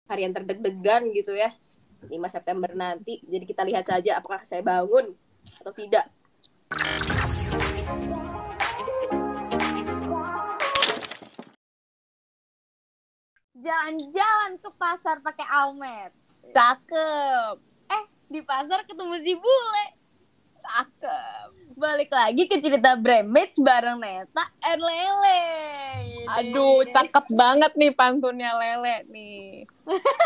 hari yang terdeg-degan gitu ya, 5 September nanti. Jadi kita lihat saja apakah saya bangun atau tidak. Jalan-jalan ke pasar pakai almet. Cakep. Di pasar ketemu si bule. Cakep. Balik lagi ke cerita Bremage bareng Neta and Lele. Aduh, cakep banget nih pantunnya Lele nih.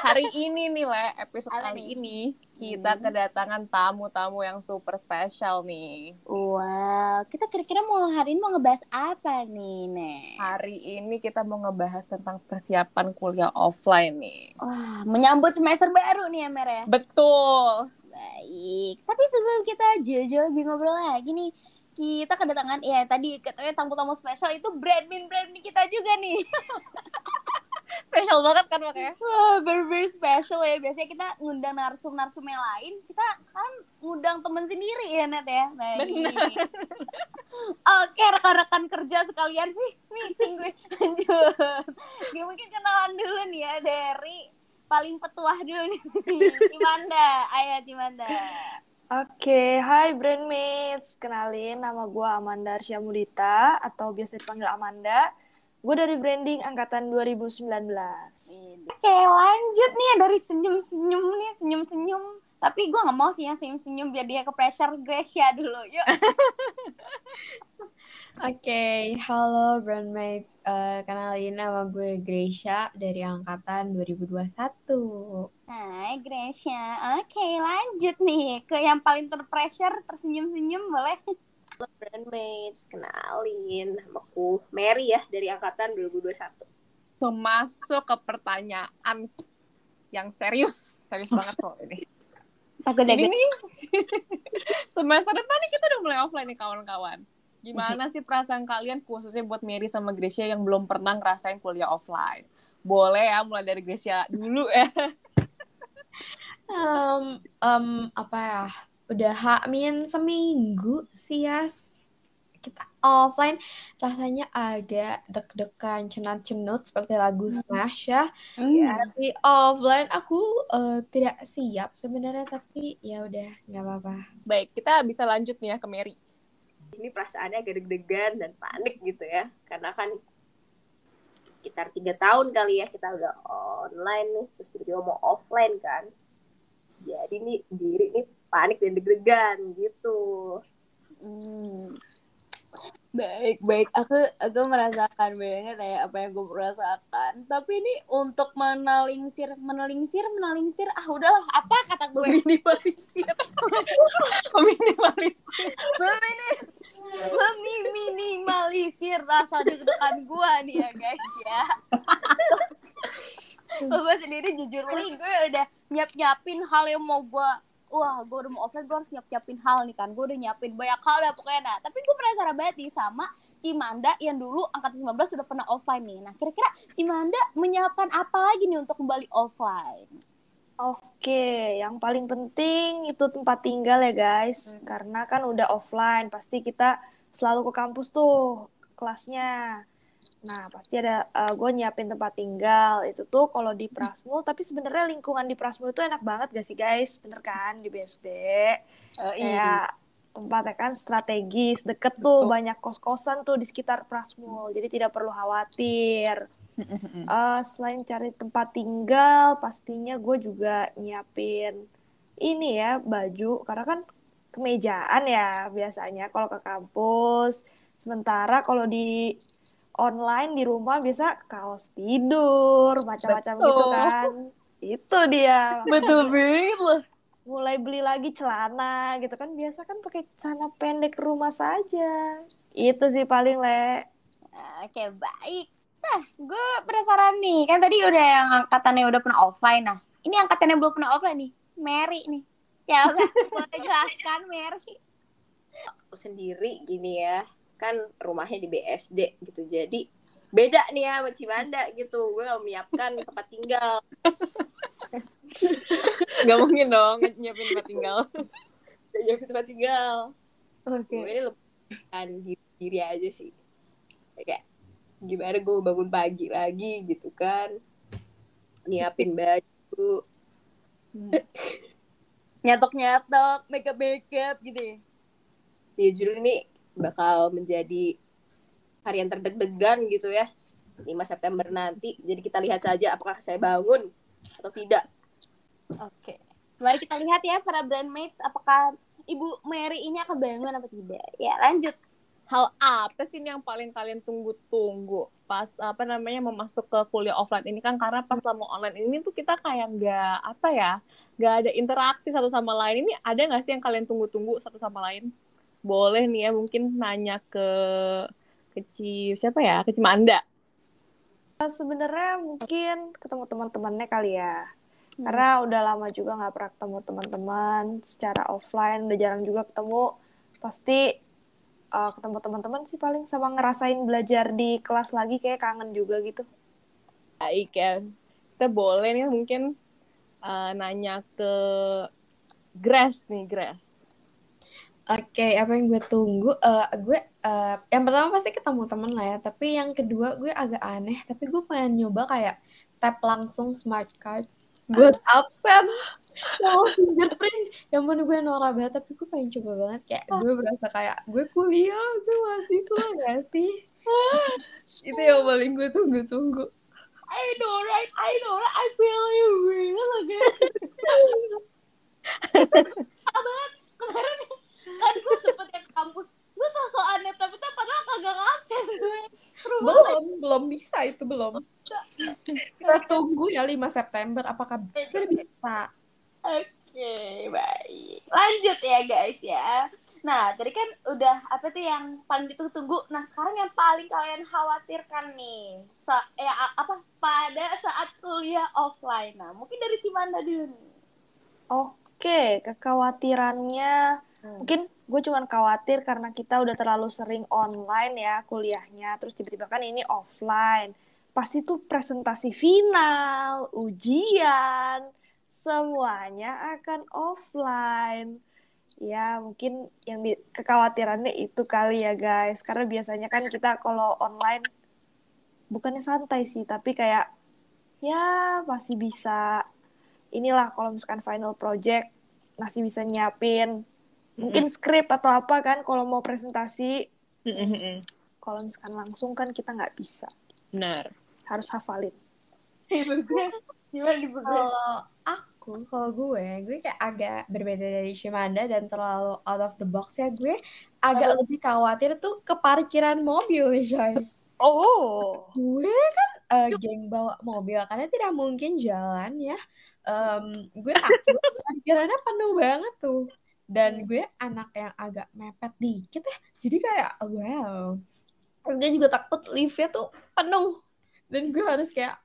Hari ini nih, episode Apa kali nih? ini kita kedatangan tamu-tamu yang super spesial nih. Wow, kita kira-kira hari ini mau ngebahas apa nih, Nek? Hari ini kita mau ngebahas tentang persiapan kuliah offline nih. Wah, menyambut semester baru nih ya, Mer ya? Betul. Baik, tapi sebelum kita jauh-jauh lebih ngobrol lagi nih, kita kedatangan, ya tadi katanya tamu-tamu spesial itu brand kita juga nih. Spesial banget kan makanya. Wah, very special ya. Biasanya kita ngundang narsum-narsum yang lain, kita sekarang ngundang temen sendiri ya, Net ya. Baik. Oke, rekan-rekan kerja sekalian, meeting gue lanjut. Gue mungkin kenalan dulu nih ya dari paling petuah dulu nih, Cimanda. Ayo Cimanda. Oke, hai Brandmates. Kenalin, nama gue Amanda Arsyamudita atau biasa dipanggil Amanda. Gue dari branding angkatan 2019. Oke, lanjut nih dari senyum-senyum. Tapi gue gak mau sih yang senyum-senyum biar dia ke pressure. Gracia dulu, yuk. Oke, halo Brandmates. Kenalin nama gue Gracia dari angkatan 2021. Hai Gracia. Oke, lanjut nih ke yang paling terpressure, tersenyum-senyum boleh. Halo Brandmates, kenalin namaku Mary ya dari angkatan 2021. So, masuk ke pertanyaan yang serius banget kok ini. Takut Ini nih, semester depan nih kita udah mulai offline nih kawan-kawan. Gimana sih perasaan kalian khususnya buat Mary sama Gracia yang belum pernah ngerasain kuliah offline? Boleh ya, mulai dari Gracia dulu ya. Apa ya? Udah H-min seminggu sih ya kita offline, rasanya agak deg-degan, cenut-cenut seperti lagu Smash ya. Tapi offline aku tidak siap sebenarnya, tapi ya udah nggak apa-apa. Baik, kita bisa lanjut nih ya ke Mary. Ini perasaannya agak deg-degan dan panik gitu ya, karena kan sekitar 3 tahun kali ya kita udah online nih, terus tiba-tiba mau offline kan. Jadi nih diri nih panik dan deg-degan gitu. Baik. Aku merasakan banget ya apa yang gue merasakan. Tapi ini untuk menelingsir. Udahlah, apa kata gue? Meminimalisir rasa deg-degan gue nih ya guys ya. Gue sendiri jujur nih, gue udah nyiapin hal yang mau gue. Wah, gue udah mau offline, gue harus nyiapin hal nih kan. Gue udah nyiapin banyak hal ya pokoknya. Nah, tapi gue penasaran banget nih sama Cimanda yang dulu angkatan 19 sudah pernah offline nih. Nah, kira-kira Cimanda menyiapkan apa lagi nih untuk kembali offline? Oke, yang paling penting itu tempat tinggal ya guys. Karena kan udah offline, pasti kita selalu ke kampus tuh kelasnya. Nah, pasti ada gue nyiapin tempat tinggal. Itu tuh kalau di Prasmul, tapi sebenarnya lingkungan di Prasmul itu enak banget gak sih guys? Bener kan di BSD? Kayak tempatnya kan strategis, deket tuh, banyak kos-kosan tuh di sekitar Prasmul. Jadi tidak perlu khawatir. Selain cari tempat tinggal, pastinya gue juga nyiapin ini ya, baju. Karena kan kemejaan ya biasanya kalau ke kampus. Sementara kalau di online di rumah biasa kaos tidur, macam-macam gitu kan. Itu dia. Betul banget. Mulai beli lagi celana gitu kan. Biasa kan pakai celana pendek rumah saja. Itu sih paling, Le. Oke, baik. Nah, gue penasaran nih. Kan tadi udah yang angkatannya udah pernah offline. Nah, ini angkatannya belum pernah offline nih. Mary nih. Coba boleh jelaskan Mary. Aku sendiri gini ya, kan rumahnya di BSD gitu, jadi beda nih ya sama Cimanda gitu. Gue gak menyiapkan tempat tinggal. Gak mungkin dong nyiapin tempat tinggal. Nyiapin tempat tinggal. Oke. Gue ini lebih diri aja sih. Kayak gimana gue bangun pagi lagi gitu kan. nyiapin baju, Nyatok-nyatok, makeup gitu ya. ya jujur ini bakal menjadi hari yang terdeg-degan gitu ya, 5 September nanti. Jadi kita lihat saja apakah saya bangun atau tidak. Oke. Mari kita lihat ya para brandmates, apakah Ibu Mary ini akan bangun apa tidak. Ya, lanjut. Hal apa sih yang paling kalian tunggu-tunggu pas mau masuk ke kuliah offline ini kan, karena pas selama online ini tuh kita kayak nggak ada interaksi satu sama lain. Ini ada nggak sih yang kalian tunggu-tunggu satu sama lain? Boleh nih ya, mungkin nanya ke siapa ya, ke Cimanda. Sebenarnya mungkin ketemu teman-temannya kali ya. Karena udah lama juga nggak pernah ketemu teman-teman secara offline, udah jarang juga ketemu. Pasti ketemu teman-teman sih paling, sama ngerasain belajar di kelas lagi, kayak kangen juga gitu. Baik ya, kita boleh nih mungkin nanya ke Grace nih, Grace. Oke, apa yang gue tunggu? Yang pertama pasti ketemu temen lah ya. Tapi yang kedua gue agak aneh. Tapi gue pengen nyoba kayak tap langsung smart card buat absen sama fingerprint. Yang mana gue norak banget, tapi gue pengen coba banget. Kayak gue berasa kayak gue kuliah, gue mahasiswa gak sih? Itu yang paling gue tunggu-tunggu. I know right, I feel you real guys. Banget kemarin kan gue sempet ke kampus, gue so-soannya tapi padahal kagak absen gue. Belum bisa itu, belum. Kita tunggu ya 5 September apakah sudah bisa. Oke, baik. Lanjut ya guys ya. Nah, tadi kan udah apa tuh yang paling ditunggu-tunggu. Nah, sekarang yang paling kalian khawatirkan nih, pada saat kuliah offline. Nah, mungkin dari Cimanda dulu. Oke, kekhawatirannya mungkin gue cuman khawatir karena kita udah terlalu sering online ya kuliahnya, terus tiba-tiba kan ini offline. Pasti tuh presentasi final, ujian, semuanya akan offline. Ya, mungkin yang kekhawatirannya itu kali ya guys. Karena biasanya kan kita kalau online bukannya santai sih, tapi kayak ya masih bisa, inilah kalau misalkan final project masih bisa nyiapin mungkin skrip atau apa kan kalau mau presentasi. Kalau misalkan langsung kan kita nggak bisa. Benar. Harus hafalin. Gimana di progress? Kalau gue kayak agak berbeda dari Shimanda dan terlalu out of the box ya. Gue agak lebih khawatir tuh ke parkiran mobil nih, Shay. Oh. Gue kan geng bawa mobil karena tidak mungkin jalan ya. Gue takut parkirannya penuh banget tuh. Dan gue anak yang agak mepet dikit ya. Jadi kayak wow. Terus gue juga takut liftnya tuh penuh. Dan gue harus kayak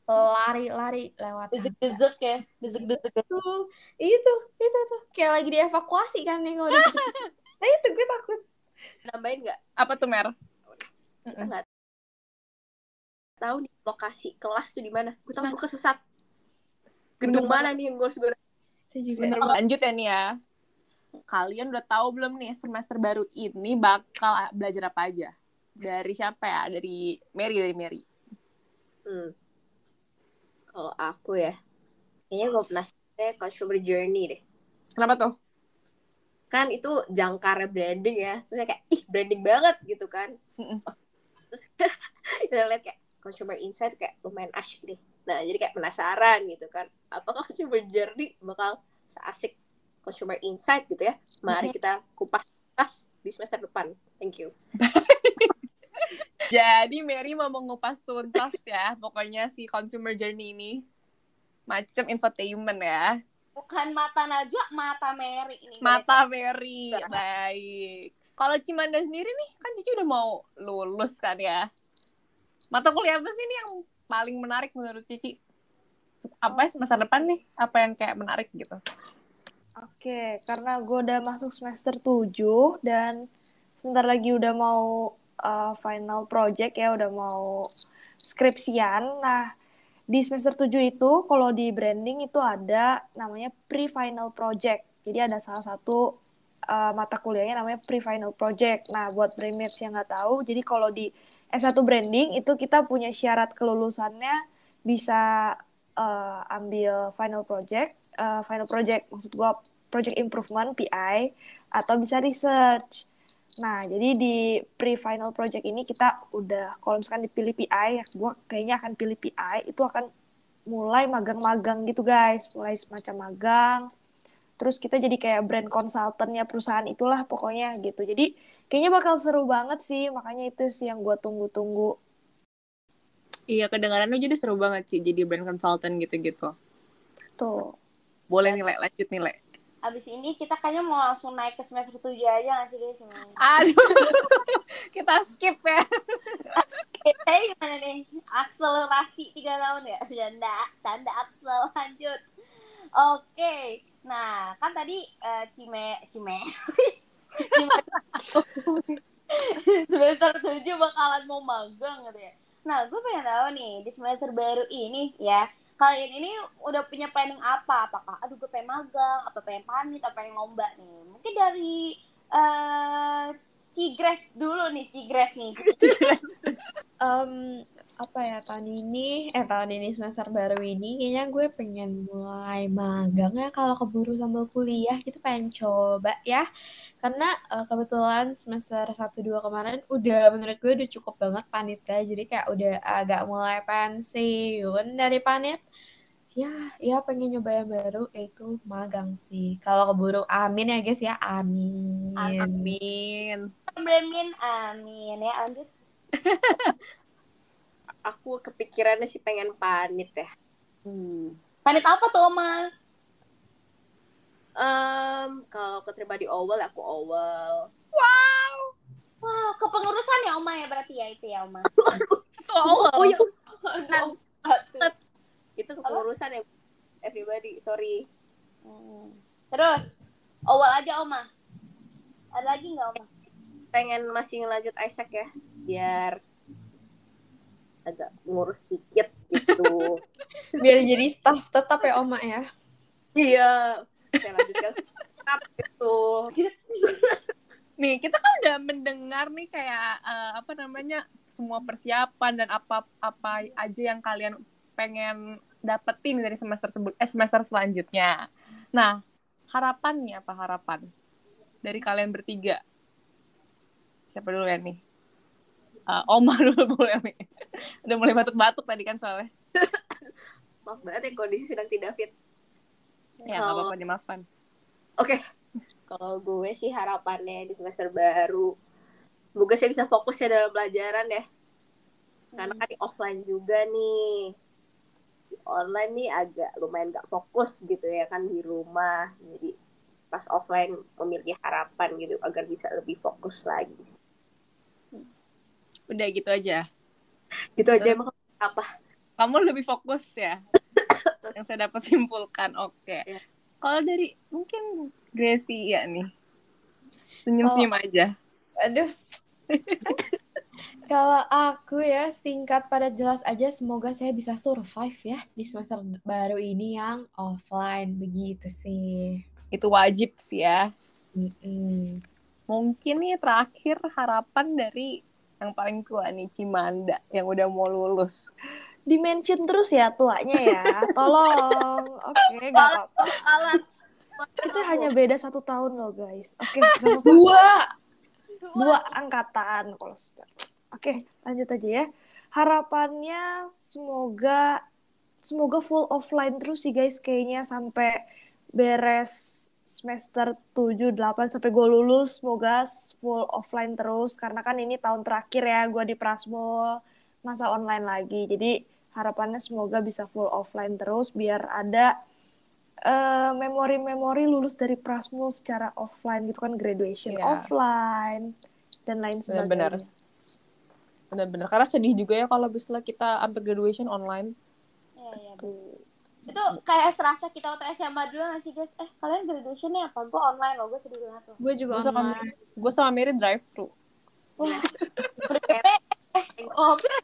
lari-lari lewat Desek-desek ya, desek-desek. Itu tuh kayak lagi dievakuasi kan nih kalau nah itu gue takut. Nambahin nggak? Apa tuh, Mer? Kita nggak tahu nih lokasi kelas tuh di mana. Gue tahu gue kesesat. Gedung mana nih yang gue harus Bener. Lanjut ya nih ya. Kalian udah tahu belum nih semester baru ini bakal belajar apa aja? Dari siapa ya? Dari Mary. Kalau aku ya, kayaknya gue penasaran consumer journey deh. Kenapa tuh? Kan itu jangkarnya branding ya. Terus kayak, branding banget gitu kan. Terus kita lihat kayak consumer insight kayak lumayan asyik deh. Nah, jadi kayak penasaran gitu kan. Apakah consumer journey bakal seasik consumer insight gitu ya? Mari kita kupas di semester depan. Thank you. Jadi Mary mau mengupas tuntas ya, pokoknya si consumer journey ini. Macam infotainment ya. Bukan mata Najwa, mata Mary ini. Mata Mary, baik. Kalau Cimanda sendiri nih, kan Cici udah mau lulus kan ya. Mata kuliah apa sih nih yang paling menarik menurut Cici? Apa semester depan nih? Apa yang kayak menarik gitu? Oke, karena gue udah masuk semester 7 dan sebentar lagi udah mau final project ya, udah mau skripsian. Nah, di semester 7 itu kalau di branding itu ada namanya pre-final project. Jadi ada salah satu mata kuliahnya namanya pre-final project. Nah, buat brandmates yang nggak tahu, jadi kalau di S1 branding itu kita punya syarat kelulusannya bisa ambil final project maksud gue project improvement PI, atau bisa research. Nah, jadi di pre-final project ini kita udah, kalau misalkan dipilih PI, ya gue kayaknya akan pilih PI, itu akan mulai magang-magang gitu guys, mulai semacam magang, terus kita jadi kayak brand consultant-nya perusahaan itulah pokoknya gitu. Jadi kayaknya bakal seru banget sih, makanya itu sih yang gue tunggu-tunggu. Iya, kedengarannya jadi seru banget sih jadi brand consultant gitu-gitu. Tuh. Boleh nilai, lanjut nilai. Abis ini kita kayaknya mau langsung naik ke semester 7 aja gak sih guys? Aduh, kita skip ya. Kayak gimana nih? Akselerasi 3 tahun ya? Canda Axel, lanjut. Oke, nah kan tadi semester 7 bakalan mau magang gitu ya. Nah, gue pengen tahu nih, di semester baru ini ya, kalian ini udah punya planning apa? Apakah, aduh gue pengen magang, apa pengen panit, apa pengen lomba nih? Mungkin dari Cigres dulu nih, Cigres nih. Apa ya, tahun ini semester baru ini kayaknya gue pengen mulai magang ya, kalau keburu sambil kuliah gitu pengen coba ya. Karena kebetulan semester 1-2 kemarin menurut gue udah cukup banget panitnya. Jadi kayak udah agak mulai pensiun dari panit. Ya pengen nyoba yang baru, yaitu magang sih. Kalau keburu, amin ya guys ya, amin. Amin. Amin ya, lanjut. Aku kepikirannya sih pengen panit ya. Panit apa tuh, Oma? Kalau keterima di Owl, aku Owl. Wah, kepengurusan ya Oma ya berarti ya itu ya Oma. Oh ya, Aduh. itu kepengurusan ya everybody, sorry. Terus, awal aja Oma. Ada lagi nggak Oma? Pengen masih ngelanjut Isaac ya, biar agak ngurus dikit gitu. Biar jadi staff tetap ya Oma ya. Iya, saya lanjutkan tetap gitu. Nih, kita kan udah mendengar nih kayak semua persiapan dan apa aja yang kalian pengen dapetin dari semester selanjutnya. Nah, harapannya apa harapan dari kalian bertiga? Siapa dulu ya nih? Oma dulu boleh nih. Udah mulai batuk-batuk tadi kan soalnya. Maaf banget ya, kondisi sedang tidak fit. Ya, nggak apa-apa, dimaafkan. Oke. Kalau gue sih harapannya di semester baru, semoga saya bisa fokus ya dalam pelajaran ya. Karena kan di offline juga nih. Di online nih agak lumayan gak fokus gitu ya kan di rumah. Jadi pas offline memiliki harapan gitu agar bisa lebih fokus lagi. Udah gitu aja. Gitu aja emang apa? Kamu lebih fokus ya. Yang saya dapat simpulkan. Oke. Ya. Kalau dari mungkin Gracie ya nih. Senyum-senyum aja. Aduh. Kalau aku ya, singkat pada jelas aja, semoga saya bisa survive ya di semester baru ini yang offline, begitu sih. Itu wajib sih ya. Mungkin nih terakhir harapan dari yang paling tua nih, Cimanda, yang udah mau lulus. Dimention terus ya tuanya ya, tolong. Oke, gak apa-apa. Kita hanya beda 1 tahun loh guys. Oke, dua angkatan kalau Oke, lanjut aja ya. Harapannya semoga full offline terus sih guys, kayaknya sampai beres semester 7, 8 sampai gue lulus, semoga full offline terus karena kan ini tahun terakhir ya gue di Prasmul, masa online lagi. Jadi harapannya semoga bisa full offline terus biar ada memori-memori lulus dari Prasmul secara offline gitu kan, graduation offline dan lain sebagainya. Benar-benar, karena sedih juga ya kalau misalnya kita sampai graduation online. Iya. Itu kayak serasa kita waktu SMA dulu nggak sih guys? Kalian graduationnya apa? Gue online loh, gue sedih banget tuh. Gue juga online. Gue sama Mary drive-thru.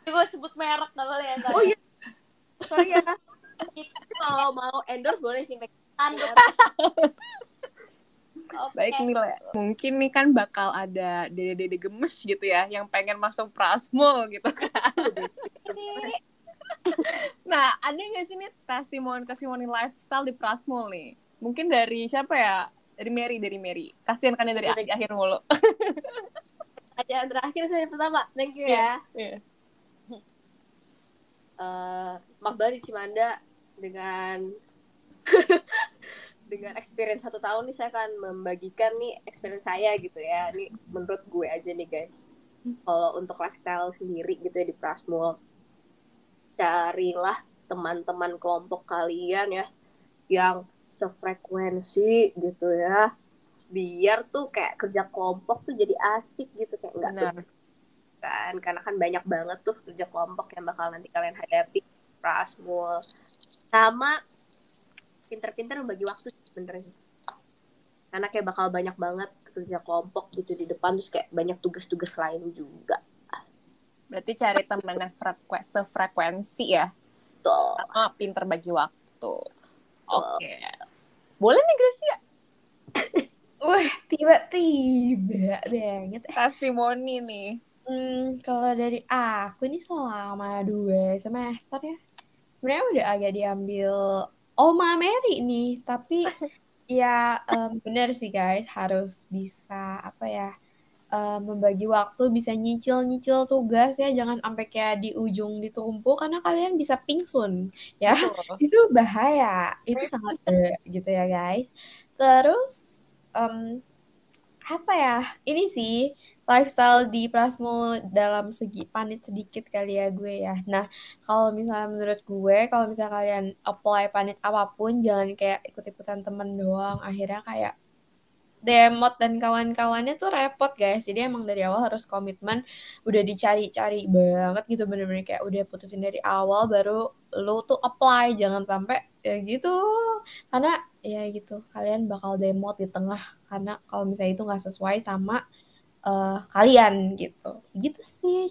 Gue sebut merek nggak boleh ya? Oh iya, sorry ya. Kalau mau endorse boleh sih. Baik nih, mungkin nih kan bakal ada dede-dede gemes gitu ya yang pengen masuk Prasmul gitu kan. Nah, ada nggak sih nih testimoni lifestyle di Prasmul nih? Mungkin dari siapa ya? Dari Mary. Kasian kan ya dari akhir mulu. Aja yang terakhir saya pertama. Thank you Iya. ya. Makbal di Cimanda dengan dengan experience 1 tahun nih, saya akan membagikan nih experience saya gitu ya. Ini menurut gue aja nih guys. Kalau untuk lifestyle sendiri gitu ya di Prasmul, carilah teman-teman kelompok kalian ya yang sefrekuensi gitu ya, biar tuh kayak kerja kelompok tuh jadi asik gitu, kayak nggak tuh kan, karena kan banyak banget tuh kerja kelompok yang bakal nanti kalian hadapi Prasmul. Sama pinter-pinter membagi waktu sebenarnya, karena kayak bakal banyak banget kerja kelompok gitu di depan, terus kayak banyak tugas-tugas lain juga. Berarti cari temen yang sefrekuensi ya. Tuh. Sama pinter bagi waktu. Oke. Boleh nih Gracia? Wah, tiba-tiba banget. Testimoni nih. Kalau dari aku ini selama 2 semester ya, sebenarnya udah agak diambil Oma Mary nih, tapi ya benar sih guys, harus bisa membagi waktu, bisa nyicil tugas ya, jangan sampai kayak di ujung ditumpuk karena kalian bisa pingsun ya. Itu bahaya, itu sangat gitu ya guys. Terus ini sih lifestyle di Prasmul dalam segi panit sedikit kali ya gue ya. Nah, kalau misalnya menurut gue, kalau misalnya kalian apply panit apapun, jangan kayak ikut-ikutan temen doang, akhirnya kayak demot dan kawan-kawannya tuh repot guys. Jadi emang dari awal harus komitmen, udah dicari-cari banget gitu, bener-bener kayak udah putusin dari awal baru lo tuh apply, jangan sampai ya gitu, karena ya gitu kalian bakal demot di tengah karena kalau misalnya itu nggak sesuai sama kalian gitu sih.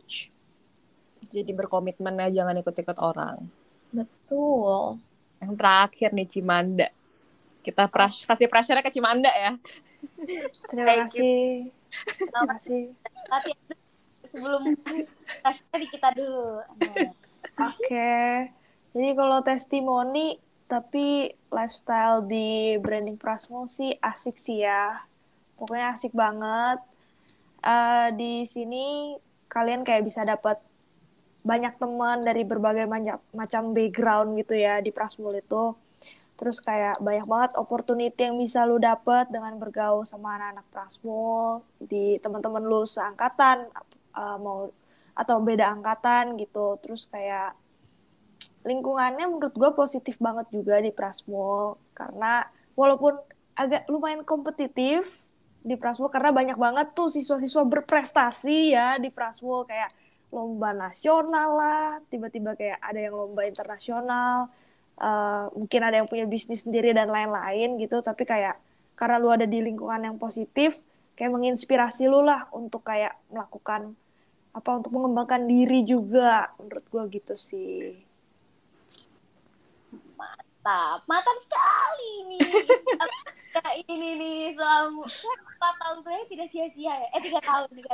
Jadi berkomitmen ya, jangan ikut-ikut orang. Betul. Yang terakhir nih Cimanda. Kita kasih pressure ke Cimanda ya. Terima kasih. Tapi sebelum tadi kita dulu. Oke. Jadi kalau testimoni, tapi lifestyle di branding Prasmul sih asik sih ya. Pokoknya asik banget. Di sini kalian kayak bisa dapat banyak teman dari berbagai macam background gitu ya di Prasmul itu. Terus kayak banyak banget opportunity yang bisa lu dapet dengan bergaul sama anak-anak Prasmul, di teman-teman lu seangkatan atau beda angkatan gitu. Terus kayak lingkungannya menurut gue positif banget juga di Prasmul, karena walaupun agak lumayan kompetitif di Prasmul karena banyak banget tuh siswa-siswa berprestasi ya di Prasmul, kayak lomba nasional lah, tiba-tiba kayak ada yang lomba internasional. Mungkin ada yang punya bisnis sendiri dan lain-lain gitu, tapi kayak karena lu ada di lingkungan yang positif, kayak menginspirasi lu lah untuk kayak melakukan untuk mengembangkan diri juga, menurut gue gitu sih. Mantap sekali nih. Ini nih selama 4 tahun kuliah tidak sia-sia ya. 3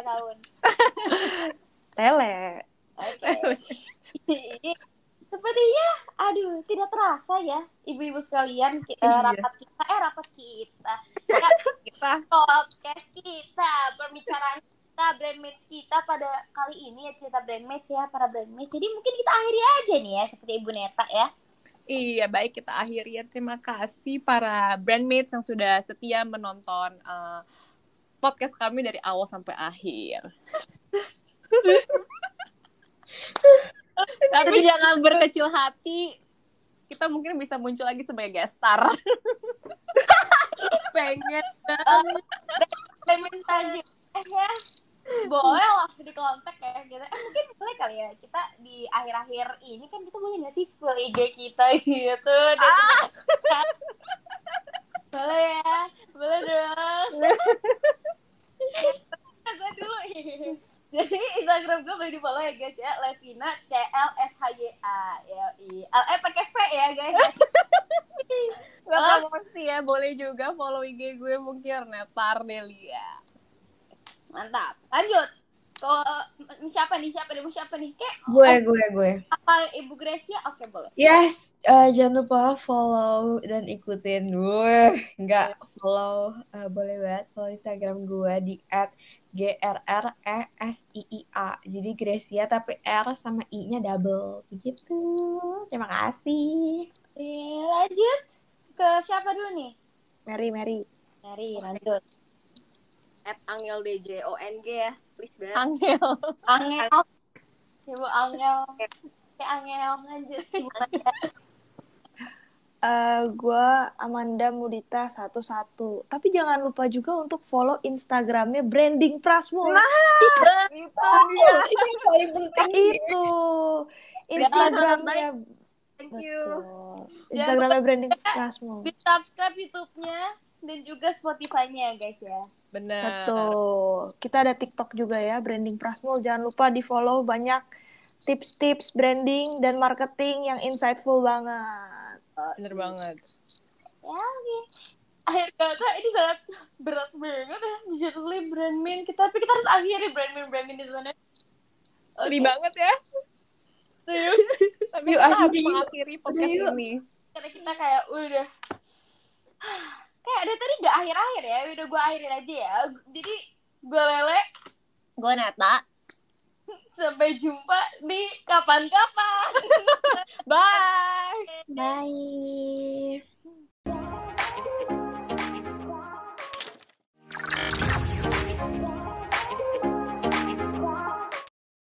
tahun. Tele. Oke. Sepertinya, tidak terasa ya, ibu-ibu sekalian, rapat kita, podcast kita, pembicaraan kita, brandmates kita pada kali ini ya, cerita brandmates ya, para brandmates. Jadi mungkin kita akhiri aja nih ya, seperti Ibu Neta ya. Iya, baik, kita akhiri ya. Terima kasih para brandmates yang sudah setia menonton podcast kami dari awal sampai akhir. Tapi jangan berkecil hati, kita mungkin bisa muncul lagi sebagai guest star. Pengen banget. Brandmates selanjutnya ya, boleh lah di kontak ya gitu. Mungkin boleh kali ya, kita di akhir-akhir ini kan kita boleh nggak sih spill IG kita gitu. Boleh ya, boleh dong. Gue dulu. Jadi Instagram gue boleh di follow ya guys ya, Levina CLSHYA ya, LE pakai V ya guys. Gak promosi ya, boleh juga follow IG gue mungkin Netar Delia. Mantap, lanjut. Siapa nih? Kayak Gue. apa Ibu Gracia? Oke, boleh. Yes, jangan lupa follow dan ikutin gue. Nggak follow, boleh banget follow Instagram gue di @grresia. Jadi Gracia tapi R sama I-nya double. Begitu. Terima kasih. Lanjut ke siapa dulu nih? Mary. Mary, lanjut. @angeldjong ya, please banget. Angel. Ibu Angel. Kayak Angel, lanjut. Ibu Angel. Gue Amanda Mudita 11. Tapi jangan lupa juga untuk follow Instagramnya Branding Prasmul. Itu dia. Itu yang paling penting. Itu Instagramnya. Thank you. Betul. Instagramnya Branding Prasmul. Di subscribe YouTube-nya dan juga Spotify-nya ya guys ya. Benar. Betul. Kita ada TikTok juga ya, Branding Prasmul. Jangan lupa di-follow, banyak tips-tips branding dan marketing yang insightful banget. Bener banget. Ya, oke. Akhir kata ini sangat berat banget ya menjadi brandmin kita, tapi kita harus akhiri brandmin di sana. Sedih banget ya. Serius. Tapi Yuk, kita harus akhiri. mengakhiri podcast Udah, yuk. ini. Karena kita kayak udah kayak dari tadi gak akhir-akhir ya, udah gue akhirin aja ya. Jadi gue Lele, Gue Nata. sampai jumpa di kapan-kapan. Bye. Bye.